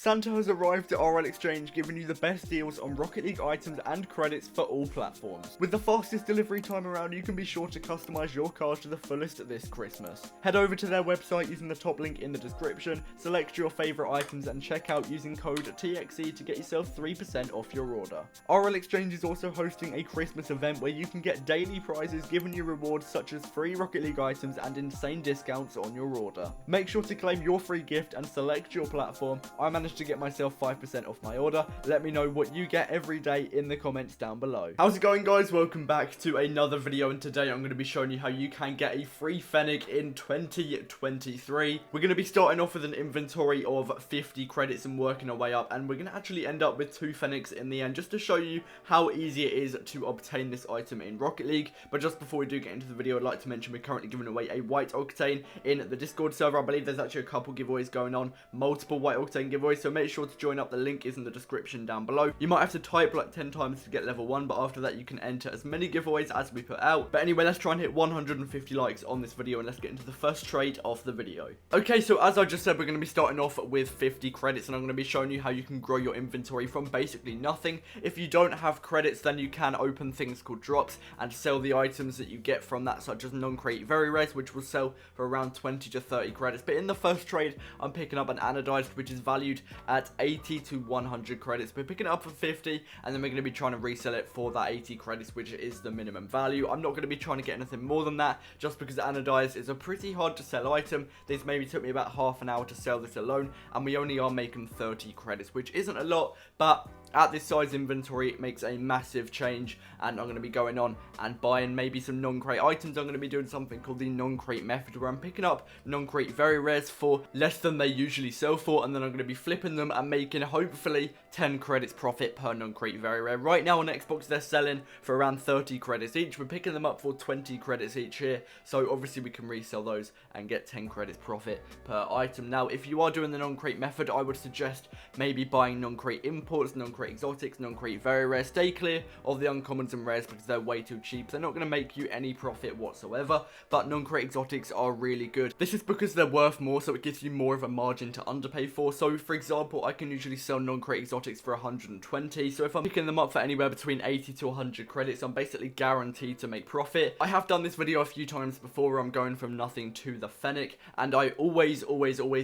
Santa has arrived at RL Exchange, giving you the best deals on Rocket League items and credits for all platforms. With the fastest delivery time around, you can be sure to customize your cars to the fullest this Christmas. Head over to their website using the top link in the description, select your favorite items and check out using code TXE to get yourself 3% off your order. RL Exchange is also hosting a Christmas event where you can get daily prizes giving you rewards such as free Rocket League items and insane discounts on your order. Make sure to claim your free gift and select your platform. I managed to get myself 5% off my order. Let me know what you get every day in the comments down below. How's it going, guys? Welcome back to another video, and today I'm going to be showing you how you can get a free Fennec in 2023. We're going to be starting off with an inventory of 50 credits and working our way up, and we're going to actually end up with 2 Fennecs in the end, just to show you how easy it is to obtain this item in Rocket League. But just before we do get into the video, I'd like to mention we're currently giving away a white octane in the Discord server. I believe there's actually a couple giveaways going on, multiple white octane giveaways, so make sure to join up. The link is in the description down below. You might have to type like 10 times to get level 1, but after that you can enter as many giveaways as we put out. But anyway, let's try and hit 150 likes on this video, and let's get into the first trade of the video. Okay, so as I just said, we're going to be starting off with 50 credits, and I'm going to be showing you how you can grow your inventory from basically nothing. If you don't have credits, then you can open things called drops and sell the items that you get from that, such as non-crate very rares, which will sell for around 20 to 30 credits. But in the first trade, I'm picking up an anodized, which is valued at 80 to 100 credits. We're picking it up for 50, and then we're going to be trying to resell it for that 80 credits, which is the minimum value. I'm not going to be trying to get anything more than that, just because the anodized is a pretty hard to sell item. This maybe took me about half an hour to sell this alone, and we only are making 30 credits, which isn't a lot, but at this size inventory, it makes a massive change, and I'm going to be going on and buying maybe some non-crate items. I'm going to be doing something called the non-crate method, where I'm picking up non-crate very rares for less than they usually sell for, and then I'm going to be flipping them and making hopefully 10 credits profit per non-crate very rare. Right now on Xbox, they're selling for around 30 credits each. We're picking them up for 20 credits each here, so obviously we can resell those and get 10 credits profit per item. Now, if you are doing the non-crate method, I would suggest maybe buying non-crate imports, non-crate exotics, non-crate very rare. Stay clear of the uncommons and rares because they're way too cheap. They're not going to make you any profit whatsoever, but non-crate exotics are really good. This is because they're worth more, so it gives you more of a margin to underpay for. So for example, I can usually sell non-crate exotics for 120, so if I'm picking them up for anywhere between 80 to 100 credits, I'm basically guaranteed to make profit. I have done this video a few times before where I'm going from nothing to the Fennec, and I always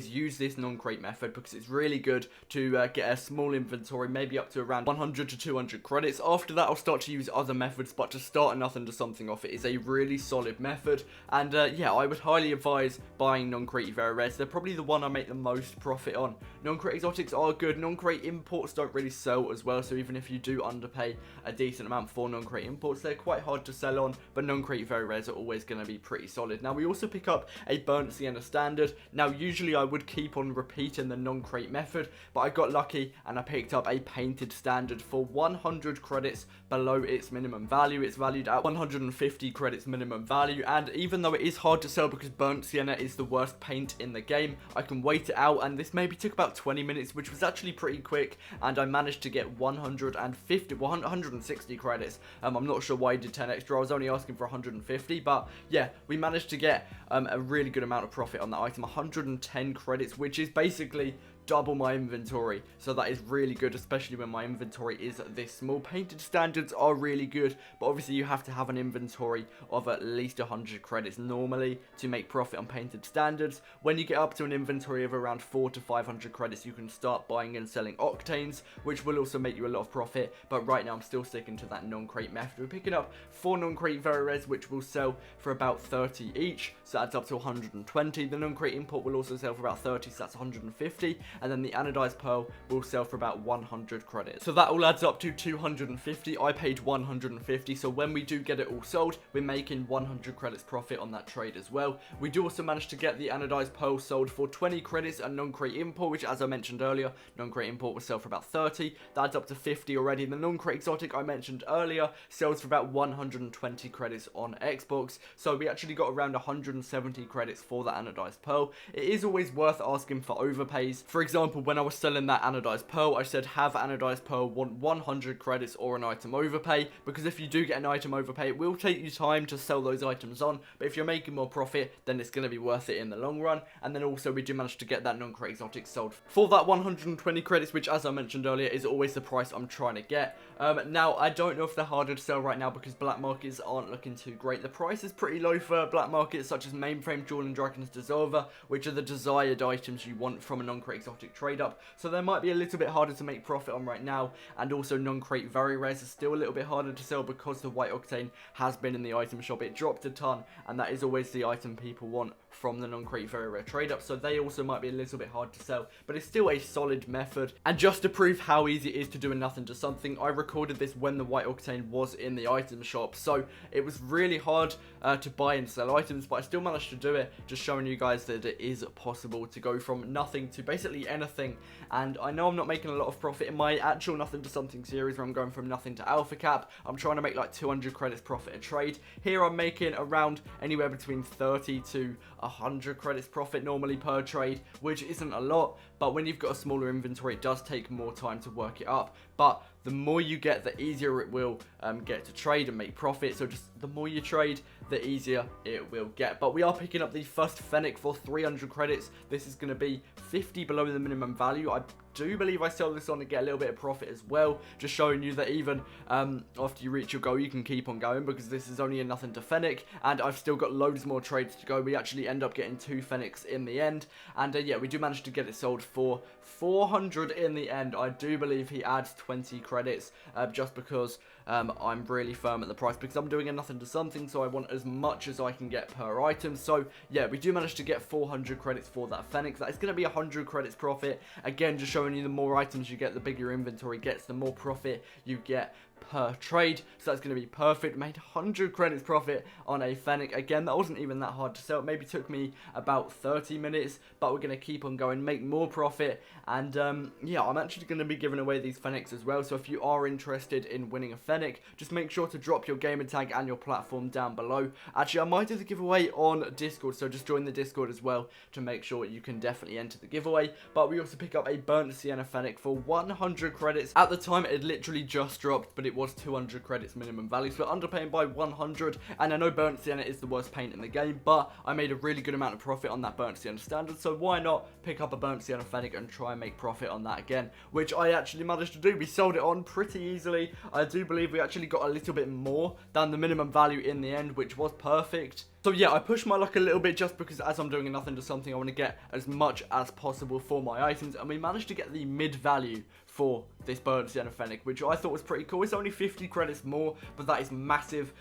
use this non-crate method because it's really good to get a small inventory, maybe up to around 100 to 200 credits. After that, I'll start to use other methods, but to start nothing to something off, it is a really solid method. And yeah, I would highly advise buying non-crate very rares. They're probably the one I make the most profit on. Non-crate exotics are good. Non-crate imports don't really sell as well, so even if you do underpay a decent amount for non-crate imports, they're quite hard to sell on, but non-crate very rares are always going to be pretty solid. Now, we also pick up a burnt sienna standard. Now, usually I would keep on repeating the non-crate method, but I got lucky and I picked up a painted standard for 100 credits below its minimum value. It's valued at 150 credits minimum value, and even though it is hard to sell because burnt sienna is the worst paint in the game, I can wait it out, and this maybe took about 20 minutes, which was actually pretty quick, and I managed to get 160 credits. I'm not sure why I did 10 extra. I was only asking for 150, but yeah, we managed to get a really good amount of profit on that item. 110 credits, which is basically double my inventory, so that is really good, especially when my inventory is this small. Painted standards are really good, but obviously you have to have an inventory of at least 100 credits normally to make profit on painted standards. When you get up to an inventory of around 400 to 500 credits, you can start buying and selling octanes, which will also make you a lot of profit. But right now I'm still sticking to that non-crate method. We're picking up 4 non-crate very rares, which will sell for about 30 each, so that's up to 120. The non-crate import will also sell for about 30, so that's 150. And then the anodized pearl will sell for about 100 credits. So that all adds up to 250. I paid 150, so when we do get it all sold, we're making 100 credits profit on that trade as well. We do also manage to get the anodized pearl sold for 20 credits, and non-crate import, which as I mentioned earlier, non-crate import will sell for about 30. That adds up to 50 already. The non-crate exotic I mentioned earlier sells for about 120 credits on Xbox, so we actually got around 170 credits for the anodized pearl. It is always worth asking for overpays. For example, when I was selling that anodized pearl, I said have anodized pearl want 100 credits or an item overpay, because if you do get an item overpay, it will take you time to sell those items on, but if you're making more profit, then it's going to be worth it in the long run. And then also we do manage to get that non-crate exotic sold for that 120 credits, which as I mentioned earlier is always the price I'm trying to get. Now I don't know if they're harder to sell right now because black markets aren't looking too great. The price is pretty low for black markets such as mainframe, jewel and dragon's dissolver, which are the desired items you want from a non-crate exotic trade up, so they might be a little bit harder to make profit on right now. And also non-crate very rares are still a little bit harder to sell because the white octane has been in the item shop. It dropped a ton, and that is always the item people want from the non-crate very rare trade up, so they also might be a little bit hard to sell, but it's still a solid method. And just to prove how easy it is to do a nothing to something, I recorded this when the white octane was in the item shop, so it was really hard to buy and sell items, but I still managed to do it, just showing you guys that it is possible to go from nothing to basically anything. And I know I'm not making a lot of profit in my actual nothing to something series where I'm going from nothing to alpha cap. I'm trying to make like 200 credits profit a trade. Here I'm making around anywhere between 30 to 100 credits profit normally per trade, which isn't a lot, but when you've got a smaller inventory it does take more time to work it up. But the more you get, the easier it will get to trade and make profit. So just the more you trade, the easier it will get. But we are picking up the first Fennec for 300 credits. This is going to be 50 below the minimum value. I do believe I sell this on to get a little bit of profit as well, just showing you that even after you reach your goal you can keep on going, because this is only a nothing to Fennec and I've still got loads more trades to go. We actually end up getting 2 Fennecs in the end, and yeah, we do manage to get it sold for 400 in the end. I do believe he adds 20 credits just because I'm really firm at the price, because I'm doing a nothing to something, so I want as much as I can get per item. So yeah, we do manage to get 400 credits for that Fennec. That is going to be 100 credits profit. Again, just showing you the more items you get, the bigger your inventory gets, the more profit you get per trade. So that's going to be perfect. Made 100 credits profit on a Fennec. Again, that wasn't even that hard to sell. It maybe took me about 30 minutes, but we're going to keep on going, make more profit. And yeah, I'm actually going to be giving away these Fennecs as well, so if you are interested in winning a Fennec, just make sure to drop your gamer tag and your platform down below. Actually, I might do the giveaway on Discord, so just join the Discord as well to make sure you can definitely enter the giveaway. But we also pick up a burnt sienna Fennec for 100 credits. At the time it had literally just dropped, but it was 200 credits minimum value, so underpaying by 100. And I know burnt sienna is the worst paint in the game, but I made a really good amount of profit on that burnt sienna standard, so why not pick up a burnt sienna Fennec and try and make profit on that again, which I actually managed to do. We sold it on pretty easily. I do believe we actually got a little bit more than the minimum value in the end, which was perfect. So yeah, I pushed my luck a little bit just because as I'm doing a nothing to something, I want to get as much as possible for my items, and we managed to get the mid value for this burnt sienna Fennec, which I thought was pretty cool. It's only 50 credits more, but that is massive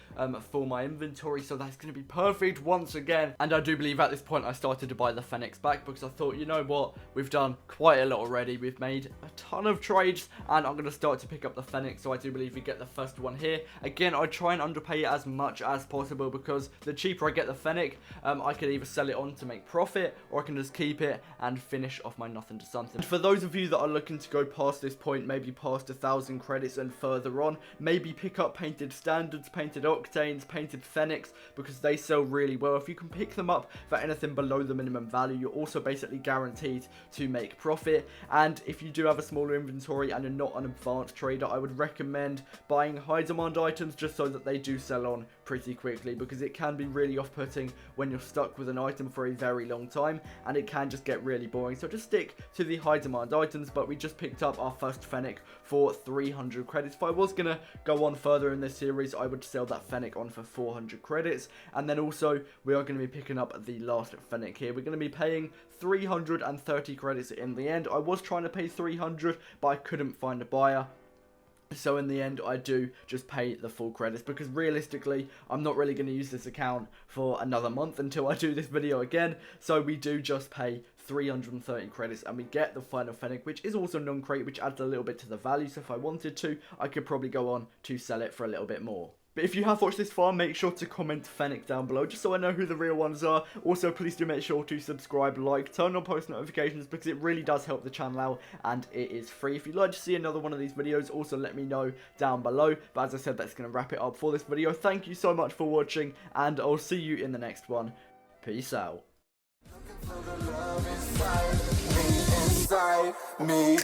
for my inventory, so that's going to be perfect once again. And I do believe at this point I started to buy the Fennecs back, because I thought, you know what, we've done quite a lot already, we've made a ton of trades, and I'm going to start to pick up the Fennec. So I do believe we get the first one here. Again, I try and underpay it as much as possible, because the cheaper I get the Fennec, I could either sell it on to make profit, or I can just keep it and finish off my nothing to something. And for those of you that are looking to go past this point, maybe past 1,000 credits and further on, maybe pick up painted standards, painted octanes, painted Fennecs, because they sell really well. If you can pick them up for anything below the minimum value, you're also basically guaranteed to make profit. And if you do have a smaller inventory and you're not an advanced trader, I would recommend buying high demand items just so that they do sell on pretty quickly, because it can be really off-putting when you're stuck with an item for a very long time, and it can just get really boring. So just stick to the high demand items. But we just picked up our first Fennec for 300 credits. If I was gonna go on further in this series, I would sell that Fennec on for 400 credits. And then also we are going to be picking up the last Fennec here. We're going to be paying 330 credits in the end. I was trying to pay 300, but I couldn't find a buyer. So in the end, I do just pay the full credits, because realistically, I'm not really going to use this account for another month until I do this video again. So we do just pay 330 credits and we get the final Fennec, which is also non-crate, which adds a little bit to the value. So if I wanted to, I could probably go on to sell it for a little bit more. But if you have watched this far, make sure to comment Fennec down below, just so I know who the real ones are. Also, please do make sure to subscribe, like, turn on post notifications, because it really does help the channel out, and it is free. If you'd like to see another one of these videos, also let me know down below. But as I said, that's going to wrap it up for this video. Thank you so much for watching, and I'll see you in the next one. Peace out. inside me.